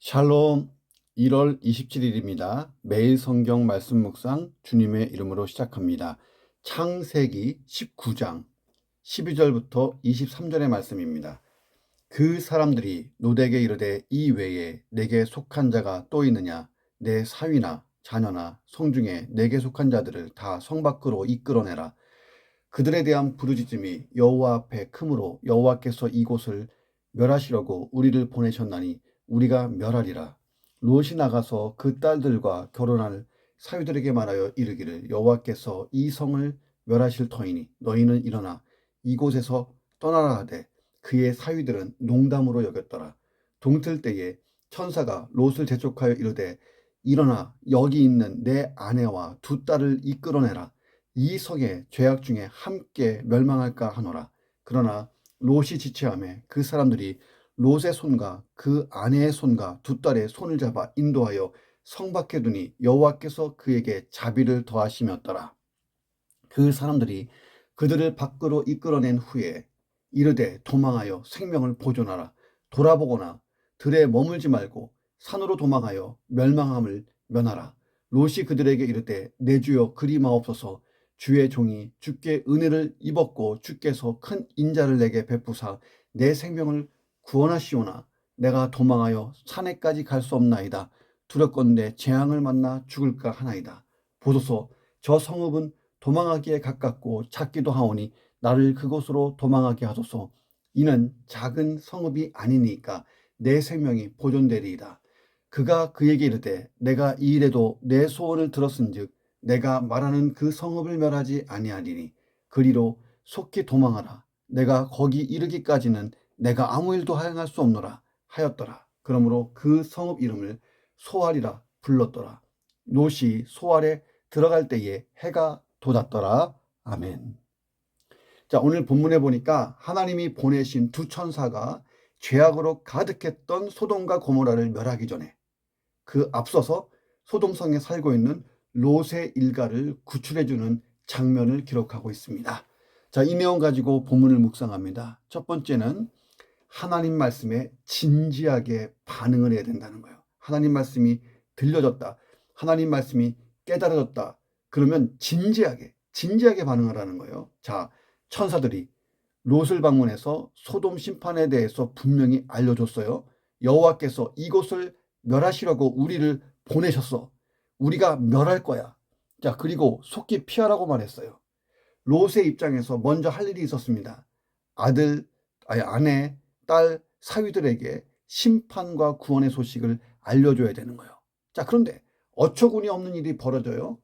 샬롬. 1월 27일입니다. 매일 성경 말씀 묵상 주님의 이름으로 시작합니다. 창세기 19장 12절부터 23절의 말씀입니다. 그 사람들이 롯에게 이르되 이 외에 내게 속한 자가 또 있느냐? 내 사위나 자녀나 성중에 내게 속한 자들을 다 성 밖으로 이끌어내라. 그들에 대한 부르짖음이 여호와 앞에 크므로 여호와께서 이곳을 멸하시려고 우리를 보내셨나니 우리가 멸하리라. 롯이 나가서 그 딸들과 결혼할 사위들에게 말하여 이르기를 여호와께서 이 성을 멸하실 터이니 너희는 일어나 이곳에서 떠나라 하되 그의 사위들은 농담으로 여겼더라. 동틀 때에 천사가 롯을 재촉하여 이르되 일어나 여기 있는 내 아내와 두 딸을 이끌어내라. 이 성의 죄악 중에 함께 멸망할까 하노라. 그러나 롯이 지체하매 그 사람들이 롯의 손과 그 아내의 손과 두 딸의 손을 잡아 인도하여 성 밖에 두니 여호와께서 그에게 자비를 더하시었더라. 그 사람들이 그들을 밖으로 이끌어낸 후에 이르되 도망하여 생명을 보존하라. 돌아보거나 들에 머물지 말고 산으로 도망하여 멸망함을 면하라. 롯이 그들에게 이르되 내 주여 그리 마옵소서. 주의 종이 주께 은혜를 입었고 주께서 큰 인자를 내게 베푸사 내 생명을 구원하시오나 내가 도망하여 산에까지 갈 수 없나이다. 두렵건대 재앙을 만나 죽을까 하나이다. 보소서 저 성읍은 도망하기에 가깝고 작기도 하오니 나를 그곳으로 도망하게 하소서. 이는 작은 성읍이 아니니까 내 생명이 보존되리이다. 그가 그에게 이르되 내가 이 일에도 내 소원을 들었은즉 내가 말하는 그 성읍을 멸하지 아니하리니 그리로 속히 도망하라. 내가 거기 이르기까지는 내가 아무 일도 행할 수 없노라 하였더라. 그러므로 그 성읍 이름을 소알이라 불렀더라. 롯이 소알에 들어갈 때에 해가 돋았더라. 아멘. 자, 오늘 본문에 보니까 하나님이 보내신 두 천사가 죄악으로 가득했던 소돔과 고모라를 멸하기 전에 그 앞서서 소돔성에 살고 있는 롯의 일가를 구출해주는 장면을 기록하고 있습니다. 자, 이 내용 가지고 본문을 묵상합니다. 첫 번째는 하나님 말씀에 진지하게 반응을 해야 된다는 거예요. 하나님 말씀이 들려졌다. 하나님 말씀이 깨달아졌다. 그러면 진지하게 반응하라는 거예요. 자, 천사들이 롯을 방문해서 소돔 심판에 대해서 분명히 알려줬어요. 여호와께서 이곳을 멸하시려고 우리를 보내셨어. 우리가 멸할 거야. 자, 그리고 속히 피하라고 말했어요. 롯의 입장에서 먼저 할 일이 있었습니다. 아내, 딸, 사위들에게 심판과 구원의 소식을 알려줘야 되는 거예요. 자, 그런데 어처구니 없는 일이 벌어져요.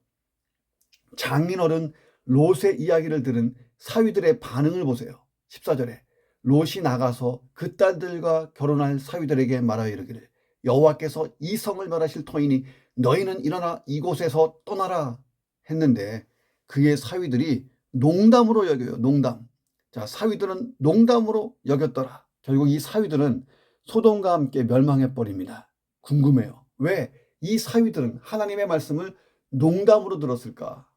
장인어른 롯의 이야기를 들은 사위들의 반응을 보세요. 14절에 롯이 나가서 그 딸들과 결혼할 사위들에게 말하여 이르기를 여호와께서 이 성을 멸하실 터이니 너희는 일어나 이곳에서 떠나라 했는데 그의 사위들이 농담으로 여겨요. 농담. 자, 사위들은 농담으로 여겼더라. 결국 이 사위들은 소돔과 함께 멸망해 버립니다. 궁금해요. 왜 이 사위들은 하나님의 말씀을 농담으로 들었을까?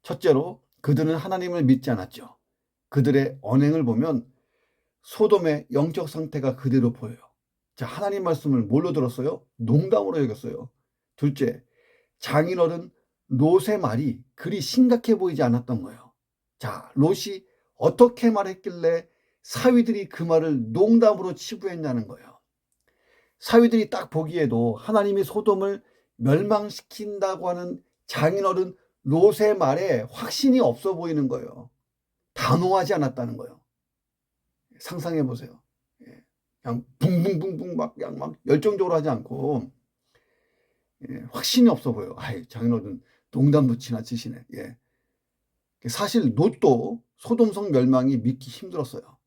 첫째로 그들은 하나님을 믿지 않았죠. 그들의 언행을 보면 소돔의 영적 상태가 그대로 보여요. 자, 하나님 말씀을 뭘로 들었어요? 농담으로 여겼어요. 둘째, 장인어른 롯의 말이 그리 심각해 보이지 않았던 거예요. 자, 롯이 어떻게 말했길래 사위들이 그 말을 농담으로 치부했냐는 거예요. 사위들이 딱 보기에도 하나님이 소돔을 멸망시킨다고 하는 장인어른 롯의 말에 확신이 없어 보이는 거예요. 단호하지 않았다는 거예요. 상상해 보세요. 그냥 붕붕붕붕 막 열정적으로 하지 않고 확신이 없어 보여요. 장인어른 농담도 지나치시네. 사실 롯도 소돔성 멸망이 믿기 힘들었어요.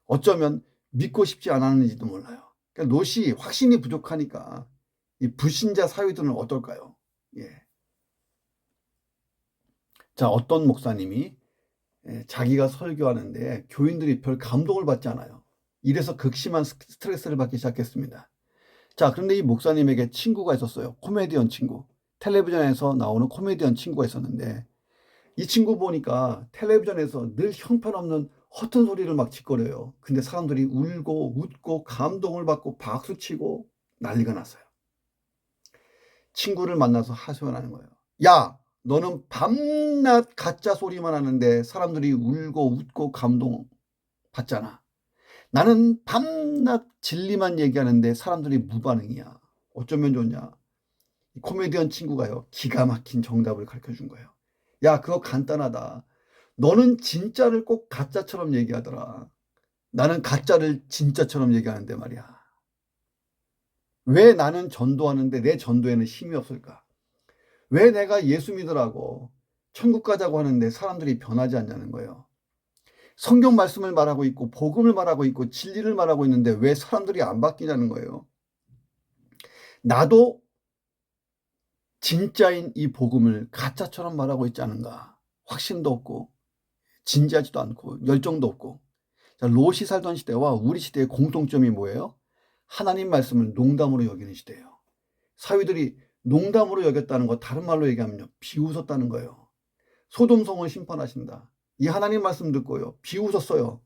어쩌면 믿고 싶지 않았는지도 몰라요. 그러니까 롯이 확신이 부족하니까 이 불신자 사위들은 어떨까요? 자, 어떤 목사님이 자기가 설교하는데 교인들이 별 감동을 받지 않아요. 이래서 극심한 스트레스를 받기 시작했습니다. 자, 그런데 이 목사님에게 친구가 있었어요. 코미디언 친구. 텔레비전에서 나오는 코미디언 친구가 있었는데 이 친구 보니까 텔레비전에서 늘 형편없는 허튼 소리를 막 짓거려요. 근데 사람들이 울고 웃고 감동을 받고 박수치고 난리가 났어요. 친구를 만나서 하소연하는 거예요. 야, 너는 밤낮 가짜 소리만 하는데 사람들이 울고 웃고 감동 받잖아. 나는 밤낮 진리만 얘기하는데 사람들이 무반응이야. 어쩌면 좋냐. 코미디언 친구가요, 기가 막힌 정답을 가르쳐준 거예요. 야, 그거 간단하다. 너는 진짜를 꼭 가짜처럼 얘기하더라. 나는 가짜를 진짜처럼 얘기하는데 말이야. 왜 나는 전도하는데 내 전도에는 힘이 없을까? 왜 내가 예수 믿으라고 천국 가자고 하는데 사람들이 변하지 않냐는 거예요. 성경 말씀을 말하고 있고 복음을 말하고 있고 진리를 말하고 있는데 왜 사람들이 안 바뀌냐는 거예요. 나도 진짜인 이 복음을 가짜처럼 말하고 있지 않은가. 확신도 없고 진지하지도 않고 열정도 없고. 자, 롯이 살던 시대와 우리 시대의 공통점이 뭐예요? 하나님 말씀을 농담으로 여기는 시대예요. 사위들이 농담으로 여겼다는 거 다른 말로 얘기하면요, 비웃었다는 거예요. 소돔성을 심판하신다. 이 하나님 말씀 듣고요, 비웃었어요.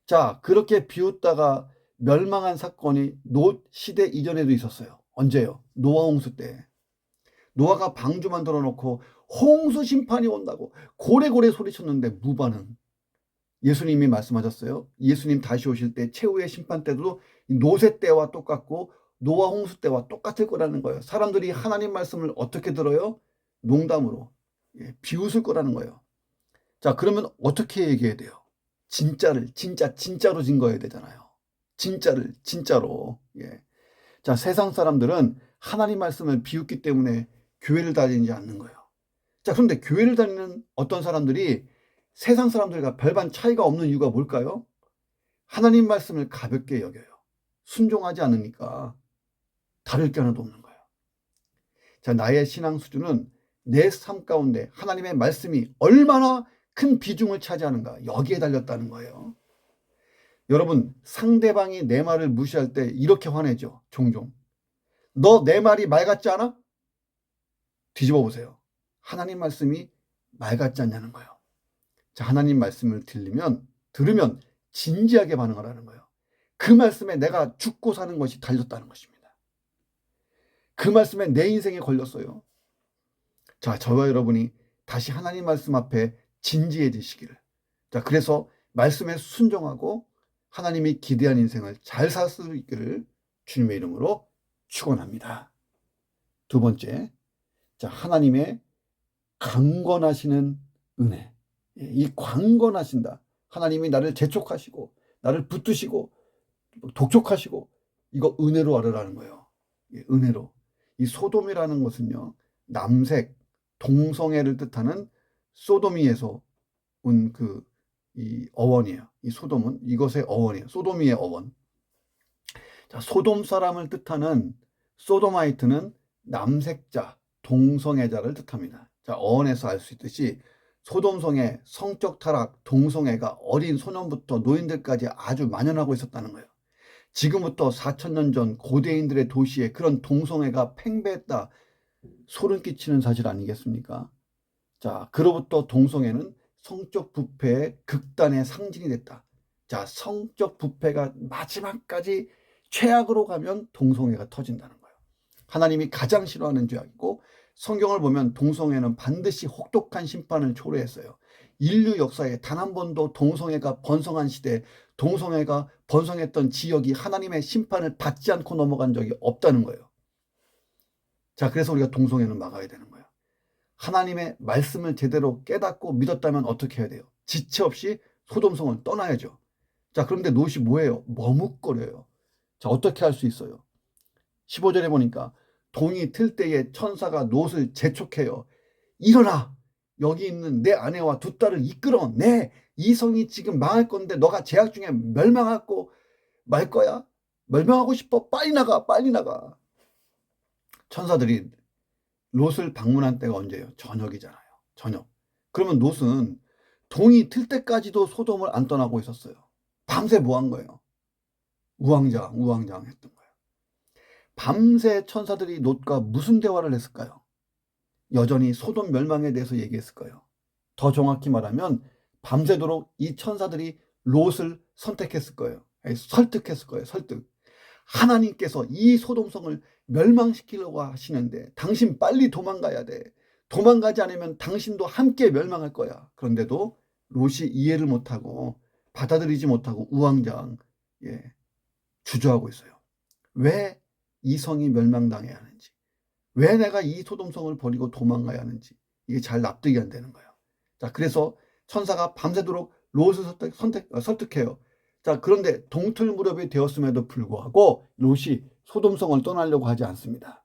자, 그렇게 비웃다가 멸망한 사건이 롯 시대 이전에도 있었어요. 언제요? 노아 홍수 때. 노아가 방주 만들어 놓고 홍수 심판이 온다고 고래고래 소리쳤는데 무반응. 예수님이 말씀하셨어요. 예수님 다시 오실 때 최후의 심판 때도 노세 때와 똑같고 노아 홍수 때와 똑같을 거라는 거예요. 사람들이 하나님 말씀을 어떻게 들어요? 농담으로. 비웃을 거라는 거예요. 자, 그러면 어떻게 얘기해야 돼요? 진짜를 진짜로 증거해야 되잖아요. 진짜를 진짜로. 자, 세상 사람들은 하나님 말씀을 비웃기 때문에 교회를 다니지 않는 거예요. 자, 그런데 교회를 다니는 어떤 사람들이 세상 사람들과 별반 차이가 없는 이유가 뭘까요? 하나님 말씀을 가볍게 여겨요. 순종하지 않으니까 다를 게 하나도 없는 거예요. 자, 나의 신앙 수준은 내 삶 가운데 하나님의 말씀이 얼마나 큰 비중을 차지하는가, 여기에 달렸다는 거예요. 여러분, 상대방이 내 말을 무시할 때 이렇게 화내죠. 종종. 너 내 말이 말 같지 않아? 뒤집어 보세요. 하나님 말씀이 말 같지 않냐는 거예요. 자, 하나님 말씀을 들으면 진지하게 반응하라는 거예요. 그 말씀에 내가 죽고 사는 것이 달렸다는 것입니다. 그 말씀에 내 인생에 걸렸어요. 자, 저와 여러분이 다시 하나님 말씀 앞에 진지해지시기를. 자, 그래서 말씀에 순종하고 하나님이 기대한 인생을 잘 살 수 있기를 주님의 이름으로 축원합니다. 두 번째, 자, 하나님의 강권하시는 은혜. 이 강권하신다. 하나님이 나를 재촉하시고 나를 붙드시고 독촉하시고 이거 은혜로 알으라는 거예요. 은혜로. 이 소돔이라는 것은요, 남색, 동성애를 뜻하는 소도미에서 온 이 어원이에요. 이 소돔은 이것의 어원이에요. 소도미의 어원. 자, 소돔 사람을 뜻하는 소도마이트는 남색자, 동성애자를 뜻합니다. 자, 어원에서 알 수 있듯이 소돔성의 성적 타락, 동성애가 어린 소년부터 노인들까지 아주 만연하고 있었다는 거예요. 지금부터 4,000년 전 고대인들의 도시에 그런 동성애가 팽배했다. 소름 끼치는 사실 아니겠습니까? 자, 그로부터 동성애는 성적 부패의 극단의 상징이 됐다. 자, 성적 부패가 마지막까지 최악으로 가면 동성애가 터진다는 거예요. 하나님이 가장 싫어하는 죄악이고 성경을 보면 동성애는 반드시 혹독한 심판을 초래했어요. 인류 역사에 단 한 번도 동성애가 번성한 시대, 동성애가 번성했던 지역이 하나님의 심판을 받지 않고 넘어간 적이 없다는 거예요. 자, 그래서 우리가 동성애는 막아야 되는 거예요. 하나님의 말씀을 제대로 깨닫고 믿었다면 어떻게 해야 돼요? 지체 없이 소돔성을 떠나야죠. 자, 그런데 롯이 뭐예요? 머뭇거려요. 자, 어떻게 할 수 있어요? 15절에 보니까 동이 틀 때에 천사가 롯을 재촉해요. 일어나! 여기 있는 내 아내와 두 딸을 이끌어. 이 성이 지금 망할 건데 너가 재앙 중에 멸망하고 말 거야? 멸망하고 싶어? 빨리 나가, 빨리 나가. 천사들이 롯을 방문한 때가 언제예요? 저녁이잖아요. 저녁. 그러면 롯은 동이 틀 때까지도 소돔을 안 떠나고 있었어요. 밤새 뭐 한 거예요? 우왕좌왕 했던 거예요. 밤새 천사들이 롯과 무슨 대화를 했을까요? 여전히 소돔 멸망에 대해서 얘기했을까요? 더 정확히 말하면 밤새도록 이 천사들이 롯을 선택했을 거예요. 설득했을 거예요. 설득. 하나님께서 이 소돔성을 멸망시키려고 하시는데 당신 빨리 도망가야 돼. 도망가지 않으면 당신도 함께 멸망할 거야. 그런데도 롯이 이해를 못하고 받아들이지 못하고 우왕좌왕 주저하고 있어요. 왜 이 성이 멸망당해야 하는지, 왜 내가 이 소돔성을 버리고 도망가야 하는지 이게 잘 납득이 안 되는 거예요. 자, 그래서 천사가 밤새도록 롯을 설득해요. 자, 그런데 동틀 무렵이 되었음에도 불구하고 롯이 소돔성을 떠나려고 하지 않습니다.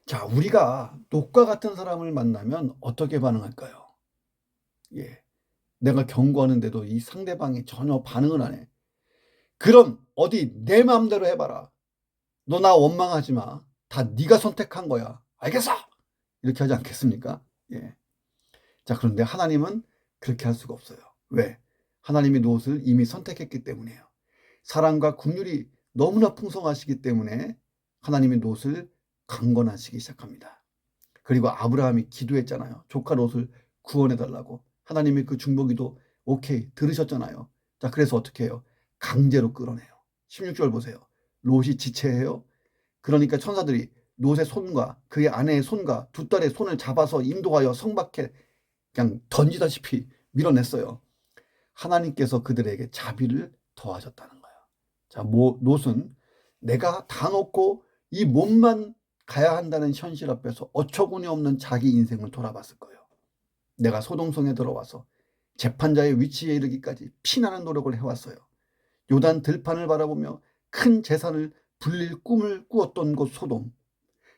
자, 우리가 롯과 같은 사람을 만나면 어떻게 반응할까요? 내가 경고하는데도 이 상대방이 전혀 반응을 안 해. 그럼 어디 내 마음대로 해봐라. 너 나 원망하지 마. 다 네가 선택한 거야. 알겠어? 이렇게 하지 않겠습니까? 자, 그런데 하나님은 그렇게 할 수가 없어요. 왜? 하나님이 롯을 이미 선택했기 때문이에요. 사랑과 긍휼이 너무나 풍성하시기 때문에 하나님이 롯을 강권하시기 시작합니다. 그리고 아브라함이 기도했잖아요. 조카 롯을 구원해달라고. 하나님이 그 중보기도 오케이 들으셨잖아요. 자, 그래서 어떻게 해요? 강제로 끌어내요. 16절 보세요. 롯이 지체해요. 그러니까 천사들이 롯의 손과 그의 아내의 손과 두 딸의 손을 잡아서 인도하여 성 밖에 그냥 던지다시피 밀어냈어요. 하나님께서 그들에게 자비를 더하셨다는 거예요. 자, 롯은 내가 다 놓고 이 몸만 가야 한다는 현실 앞에서 어처구니 없는 자기 인생을 돌아봤을 거예요. 내가 소돔성에 들어와서 재판자의 위치에 이르기까지 피나는 노력을 해왔어요. 요단 들판을 바라보며 큰 재산을 불릴 꿈을 꾸었던 곳 소돔,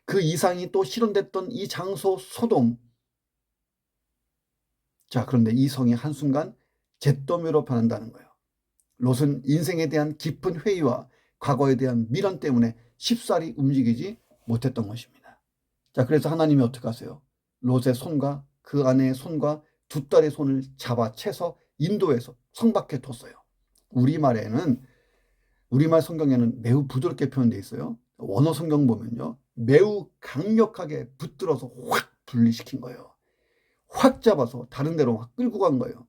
그 이상이 또 실현됐던 이 장소 소돔. 자, 그런데 이 성이 한순간 잿더미로 변한다는 거예요. 롯은 인생에 대한 깊은 회의와 과거에 대한 미련 때문에 쉽사리 움직이지 못했던 것입니다. 자, 그래서 하나님이 어떻게 하세요? 롯의 손과 그 아내의 손과 두 딸의 손을 잡아 채서 인도해서 성 밖에 뒀어요. 우리말 성경에는 매우 부드럽게 표현되어 있어요. 원어 성경 보면요, 매우 강력하게 붙들어서 확 분리시킨 거예요. 확 잡아서 다른 데로 확 끌고 간 거예요.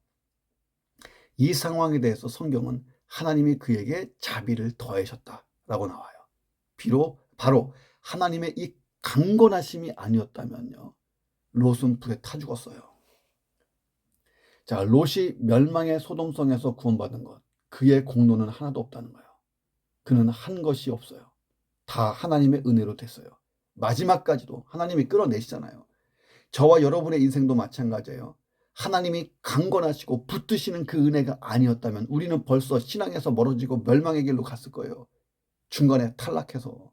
이 상황에 대해서 성경은 하나님이 그에게 자비를 더하셨다라고 나와요. 바로 하나님의 이 강권하심이 아니었다면요, 롯은 불에 타 죽었어요. 자, 롯이 멸망의 소돔성에서 구원받은 것, 그의 공로는 하나도 없다는 거예요. 그는 한 것이 없어요. 다 하나님의 은혜로 됐어요. 마지막까지도 하나님이 끌어내시잖아요. 저와 여러분의 인생도 마찬가지예요. 하나님이 강권하시고 붙드시는 그 은혜가 아니었다면 우리는 벌써 신앙에서 멀어지고 멸망의 길로 갔을 거예요. 중간에 탈락해서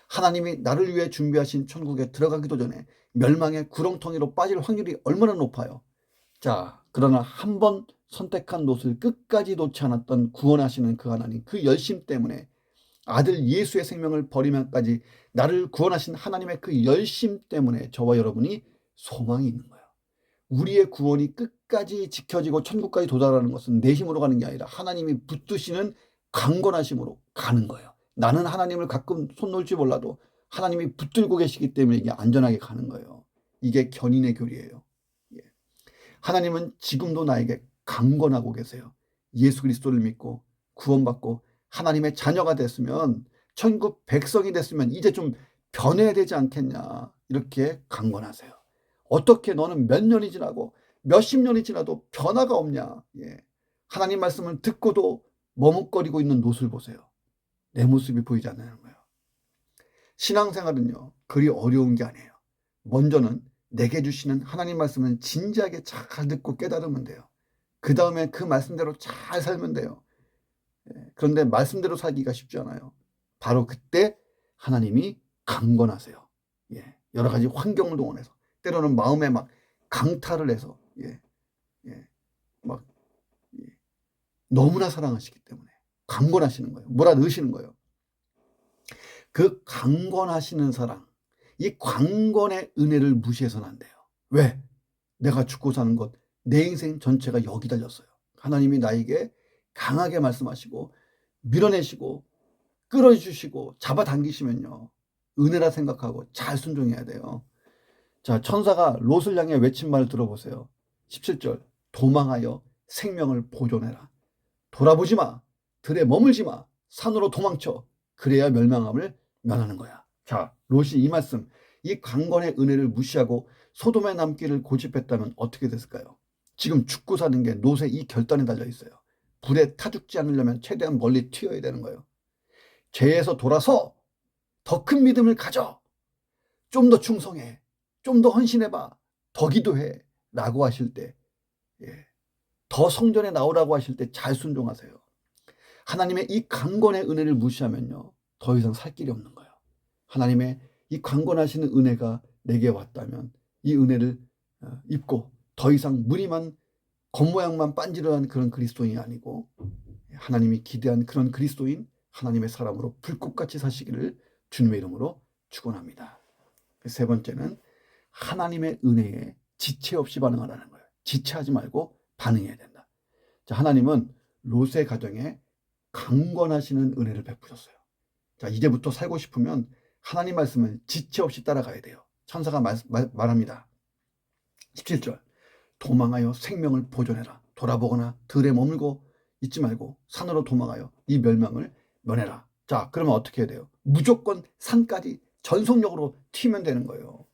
하나님이 나를 위해 준비하신 천국에 들어가기도 전에 멸망의 구렁텅이로 빠질 확률이 얼마나 높아요. 자, 그러나 한 번 선택한 롯을 끝까지 놓지 않았던 구원하시는 그 하나님, 그 열심 때문에 아들 예수의 생명을 버리면까지 나를 구원하신 하나님의 그 열심 때문에 저와 여러분이 소망이 있는 거예요. 우리의 구원이 끝까지 지켜지고 천국까지 도달하는 것은 내 힘으로 가는 게 아니라 하나님이 붙드시는 강권하심으로 가는 거예요. 나는 하나님을 가끔 손 놓을지 몰라도 하나님이 붙들고 계시기 때문에 이게 안전하게 가는 거예요. 이게 견인의 교리예요. 하나님은 지금도 나에게 강권하고 계세요. 예수 그리스도를 믿고 구원받고 하나님의 자녀가 됐으면, 천국 백성이 됐으면 이제 좀 변해야 되지 않겠냐, 이렇게 강권하세요. 어떻게 너는 몇 년이 지나고 몇십 년이 지나도 변화가 없냐. 하나님 말씀을 듣고도 머뭇거리고 있는 롯을 보세요. 내 모습이 보이지 않는 거예요. 신앙생활은요, 그리 어려운 게 아니에요. 먼저는 내게 주시는 하나님 말씀을 진지하게 잘 듣고 깨달으면 돼요. 그 다음에 그 말씀대로 잘 살면 돼요. 그런데 말씀대로 살기가 쉽지 않아요. 바로 그때 하나님이 강권하세요. 여러 가지 환경을 동원해서, 때로는 마음에 막 강탈을 해서, 너무나 사랑하시기 때문에 강권하시는 거예요. 몰아넣으시는 거예요. 그 강권하시는 사랑, 이 강권의 은혜를 무시해서는 안 돼요. 왜? 내가 죽고 사는 것, 내 인생 전체가 여기 달렸어요. 하나님이 나에게 강하게 말씀하시고 밀어내시고 끌어주시고 잡아당기시면요, 은혜라 생각하고 잘 순종해야 돼요. 자, 천사가 롯을 향해 외친 말을 들어보세요. 17절, 도망하여 생명을 보존해라. 돌아보지 마. 들에 머물지 마. 산으로 도망쳐. 그래야 멸망함을 면하는 거야. 자, 롯이 이 말씀, 이 강권의 은혜를 무시하고 소돔의 남기를 고집했다면 어떻게 됐을까요? 지금 죽고 사는 게 롯의 이 결단에 달려 있어요. 불에 타 죽지 않으려면 최대한 멀리 튀어야 되는 거예요. 죄에서 돌아서 더 큰 믿음을 가져. 좀 더 충성해. 좀 더 헌신해봐. 더 기도해. 라고 하실 때, 더 성전에 나오라고 하실 때 잘 순종하세요. 하나님의 이 강권의 은혜를 무시하면요, 더 이상 살 길이 없는 거예요. 하나님의 이 강권하시는 은혜가 내게 왔다면 이 은혜를 입고 더 이상 무늬만 겉모양만 빤지르한 그런 그리스도인이 아니고 하나님이 기대한 그런 그리스도인, 하나님의 사람으로 불꽃같이 사시기를 주님의 이름으로 축원합니다. 세 번째는 하나님의 은혜에 지체 없이 반응하라는 거예요. 지체하지 말고 반응해야 된다. 자, 하나님은 롯의 가정에 강권하시는 은혜를 베푸셨어요. 자, 이제부터 살고 싶으면 하나님 말씀을 지체 없이 따라가야 돼요. 천사가 말합니다. 17절, 도망하여 생명을 보존해라. 돌아보거나 들에 머물고 있지 말고 산으로 도망하여 이 멸망을 면해라. 자, 그러면 어떻게 해야 돼요? 무조건 산까지 전속력으로 튀면 되는 거예요.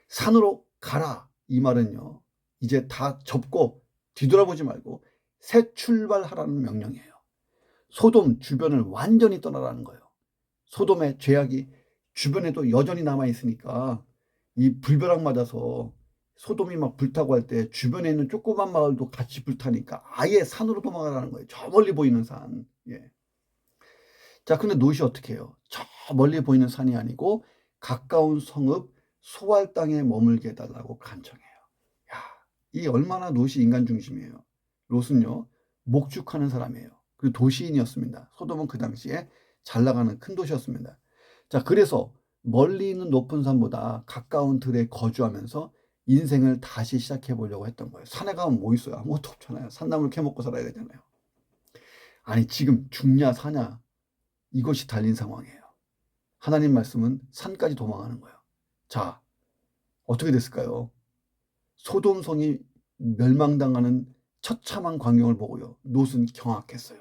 산으로 가라. 이 말은요, 이제 다 접고 뒤돌아보지 말고 새 출발하라는 명령이에요. 소돔 주변을 완전히 떠나라는 거예요. 소돔의 죄악이 주변에도 여전히 남아있으니까 이 불벼락 맞아서 소돔이 막 불타고 할 때 주변에 있는 조그만 마을도 같이 불타니까 아예 산으로 도망가라는 거예요. 저 멀리 보이는 산. 자, 근데 롯이 어떻게 해요? 저 멀리 보이는 산이 아니고 가까운 성읍 소알 땅에 머물게 해달라고 간청해요. 야, 이 얼마나 롯이 인간 중심이에요. 롯은요, 목축하는 사람이에요. 그리고 도시인이었습니다. 소돔은 그 당시에 잘 나가는 큰 도시였습니다. 자, 그래서 멀리 있는 높은 산보다 가까운 들에 거주하면서 인생을 다시 시작해 보려고 했던 거예요. 산에 가면 뭐 있어요? 아무것도 없잖아요. 산나물 캐먹고 살아야 되잖아요. 아니, 지금 죽냐 사냐 이것이 달린 상황이에요. 하나님 말씀은 산까지 도망하는 거예요. 자, 어떻게 됐을까요? 소돔성이 멸망당하는 처참한 광경을 보고요, 롯은 경악했어요.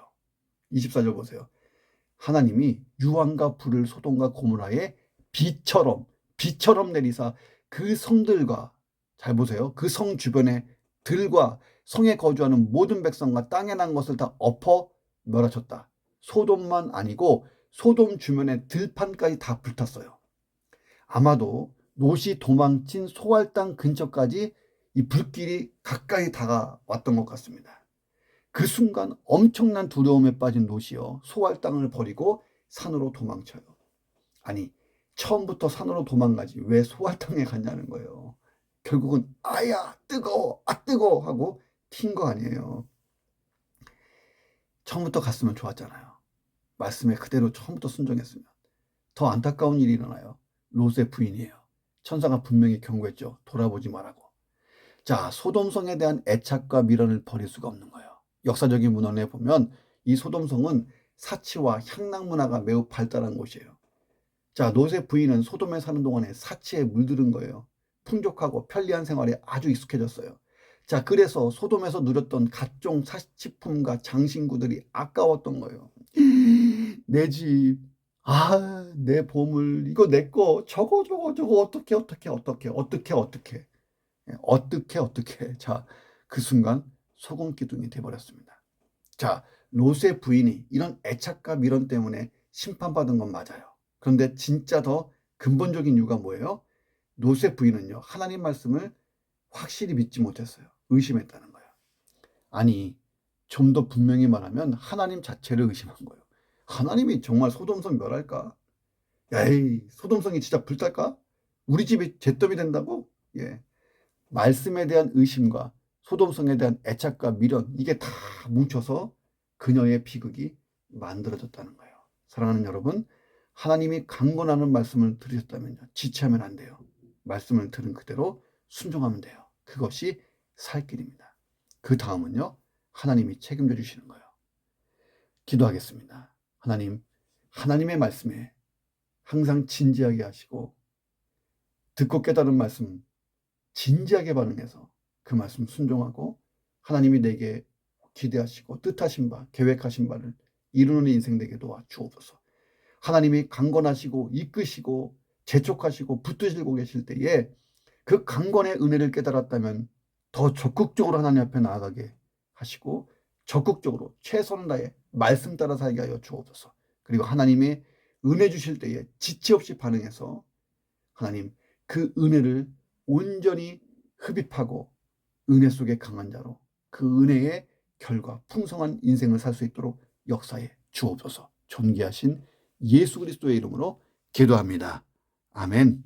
24절 보세요. 하나님이 유황과 불을 소돔과 고모라의 비처럼 내리사 그 성들과, 잘 보세요, 그 성 주변의 들과 성에 거주하는 모든 백성과 땅에 난 것을 다 엎어 멸하셨다. 소돔만 아니고 소돔 주변의 들판까지 다 불탔어요. 아마도 롯이 도망친 소알 땅 근처까지 이 불길이 가까이 다가왔던 것 같습니다. 그 순간 엄청난 두려움에 빠진 롯이요, 소알 땅을 버리고 산으로 도망쳐요. 아니, 처음부터 산으로 도망가지 왜 소알 땅에 갔냐는 거예요. 결국은 아야 뜨거워 뜨거워 하고 튄 거 아니에요. 처음부터 갔으면 좋았잖아요. 말씀에 그대로 처음부터 순종했으면. 더 안타까운 일이 일어나요. 롯의 부인이에요. 천사가 분명히 경고했죠. 돌아보지 말라고. 자, 소돔성에 대한 애착과 미련을 버릴 수가 없는 거예요. 역사적인 문헌에 보면 이 소돔성은 사치와 향락 문화가 매우 발달한 곳이에요. 자, 롯의 부인은 소돔에 사는 동안에 사치에 물들은 거예요. 풍족하고 편리한 생활에 아주 익숙해졌어요. 자, 그래서 소돔에서 누렸던 각종 사치품과 장신구들이 아까웠던 거예요. 내 집, 내 보물, 이거 내 거, 저거 어떻게. 자, 그 순간 소금 기둥이 돼버렸습니다. 자, 롯의 부인이 이런 애착과 미련 때문에 심판받은 건 맞아요. 그런데 진짜 더 근본적인 이유가 뭐예요? 롯의 부인은요, 하나님 말씀을 확실히 믿지 못했어요. 의심했다는 거예요. 아니, 좀 더 분명히 말하면 하나님 자체를 의심한 거예요. 하나님이 정말 소돔성 멸할까? 에이, 소돔성이 진짜 불탈까? 우리 집이 잿더미 된다고? 말씀에 대한 의심과 소돔성에 대한 애착과 미련, 이게 다 뭉쳐서 그녀의 비극이 만들어졌다는 거예요. 사랑하는 여러분, 하나님이 강권하는 말씀을 들으셨다면요, 지체하면 안 돼요. 말씀을 들은 그대로 순종하면 돼요. 그것이 살 길입니다. 그 다음은요, 하나님이 책임져 주시는 거예요. 기도하겠습니다. 하나님, 하나님의 말씀에 항상 진지하게 하시고 듣고 깨달은 말씀 진지하게 반응해서 그 말씀 순종하고 하나님이 내게 기대하시고 뜻하신 바, 계획하신 바를 이루는 인생 되게 도와 주옵소서. 하나님이 강건하시고 이끄시고 재촉하시고 붙드시고 계실 때에 그 강건의 은혜를 깨달았다면 더 적극적으로 하나님 앞에 나아가게 하시고 적극적으로 최선을 다해 말씀 따라 살게 하여 주옵소서. 그리고 하나님의 은혜 주실 때에 지체 없이 반응해서 하나님 그 은혜를 온전히 흡입하고 은혜 속에 강한 자로 그 은혜의 결과 풍성한 인생을 살 수 있도록 역사해 주옵소서. 존귀하신 예수 그리스도의 이름으로 기도합니다. 아멘.